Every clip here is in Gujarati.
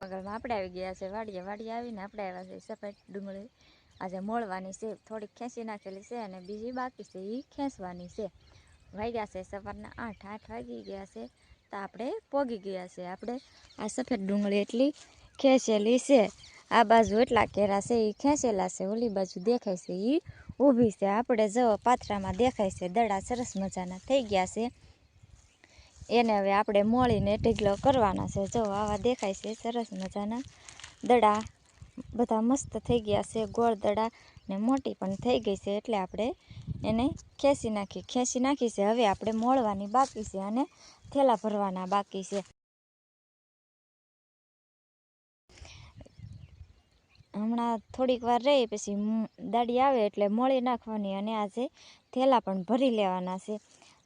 આગળમાં આપણે આવી ગયા છે વાડીએ આવીને આપણે આવ્યા છે સફેદ ડુંગળી આજે મોળવાની છે, થોડીક ખેંચી નાખેલી છે અને બીજી બાકી છે એ ખેંચવાની છે. વાગ્યા છે સવારના 8 વાગી ગયા છે તો આપણે પોગી ગયા છે. આપણે આ સફેદ ડુંગળી એટલી ખેંચેલી છે, આ બાજુ એટલા કેરા છે એ ખેંચેલા છે, ઓલી બાજુ દેખાય છે એ ઊભી છે. આપણે જો પાથરામાં દેખાય છે દડા સરસ મજાના થઈ ગયા છે, એને હવે આપણે મોળીને ઢીગલો કરવાના છે. જો આવા દેખાય છે સરસ મજાના દડા, બધા મસ્ત થઈ ગયા છે, ગોળ દડા ને મોટી પણ થઈ ગઈ છે. એટલે આપણે એને ખેંચી નાખી છે. હવે આપણે મોળવાની બાકી છે અને થેલા ભરવાના બાકી છે. હમણાં થોડીક વાર રહી પછી દાડી આવે એટલે મોળી નાખવાની અને આજે થેલા પણ ભરી લેવાના છે.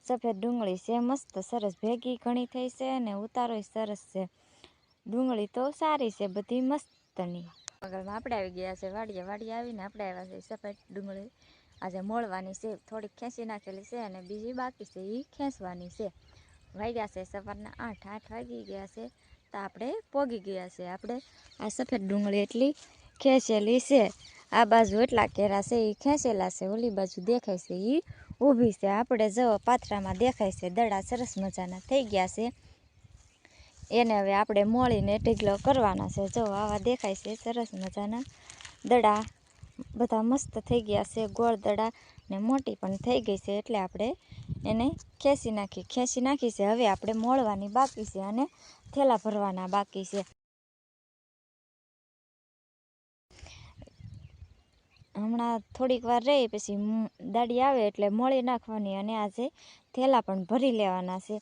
સફેદ ડુંગળી છે મસ્ત સરસ ભેગી ઘણી થઈ છે અને ઉતારોય સરસ છે. ડુંગળી તો સારી છે બધી મસ્તની. આગળમાં આપણે આવી ગયા છે વાડીએ આવીને આપણે આવ્યા છે સફેદ ડુંગળી આજે મોળવાની છે, થોડીક ખેંચી નાખેલી છે અને બીજી બાકી છે એ ખેંચવાની છે. વાગ્યા છે સવારના 8 વાગી ગયા છે તો આપણે પોગી ગયા છે. આપણે આ સફેદ ડુંગળી એટલી ખેંચેલી છે, આ બાજુ એટલા કેરા છે એ ખેંચેલા છે, ઓલી બાજુ દેખાય છે એ ઊભી છે. આપણે જો પાથરામાં દેખાય છે દડા સરસ મજાના થઈ ગયા છે, એને હવે આપણે મોળીને ઢીગલો કરવાના છે. જો આવા દેખાય છે સરસ મજાના દડા, બધા મસ્ત થઈ ગયા છે, ગોળ દડા ને મોટી પણ થઈ ગઈ છે. એટલે આપણે એને ખેંચી નાખી છે. હવે આપણે મોળવાની બાકી છે અને થેલા ભરવાના બાકી છે. હમણાં થોડીક વાર રહી પછી દાડી આવે એટલે મોળી નાખવાની અને આજે થેલા પણ ભરી લેવાના છે.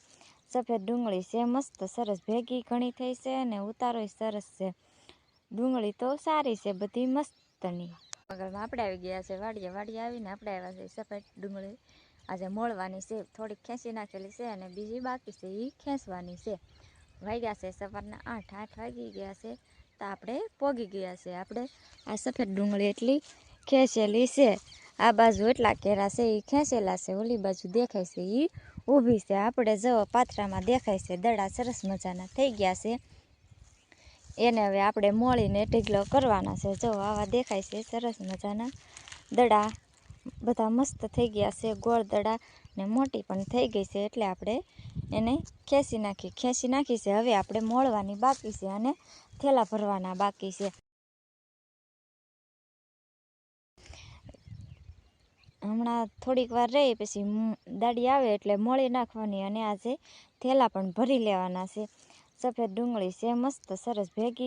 સફેદ ડુંગળી છે મસ્ત સરસ ભેગી ઘણી થઈ છે અને ઉતારોય સરસ છે. ડુંગળી તો સારી છે બધી મસ્તની. આગળમાં આપણે આવી ગયા છે વાડીએ આવીને આપણે આવ્યા છે સફેદ ડુંગળી આજે મોળવાની છે, થોડીક ખેંચી નાખેલી છે અને બીજી બાકી છે એ ખેંચવાની છે. વાગ્યા છે સવારના 8 વાગી ગયા છે તો આપણે પોગી ગયા છે. આપણે આ સફેદ ડુંગળી એટલી ખેંચેલી છે, આ બાજુ એટલા કેરા છે એ ખેંચેલા છે, ઓલી બાજુ દેખાય છે એ ઊભી છે. આપણે જો પાથરામાં દેખાય છે દડા સરસ મજાના થઈ ગયા છે, એને હવે આપણે મોળીને ઢીગલો કરવાના છે. જો આવા દેખાય છે સરસ મજાના દડા, બધા મસ્ત થઈ ગયા છે, ગોળ દડા ને મોટી પણ થઈ ગઈ છે. એટલે આપણે એને ખેંચી નાખી છે. હવે આપણે મોળવાની બાકી છે અને થેલા ભરવાના બાકી છે. હમણાં થોડીક વાર રહી પછી દાડી આવે એટલે મોળી નાખવાની અને આજે થેલા પણ ભરી લેવાના છે. સફેદ ડુંગળી છે મસ્ત સરસ ભેગી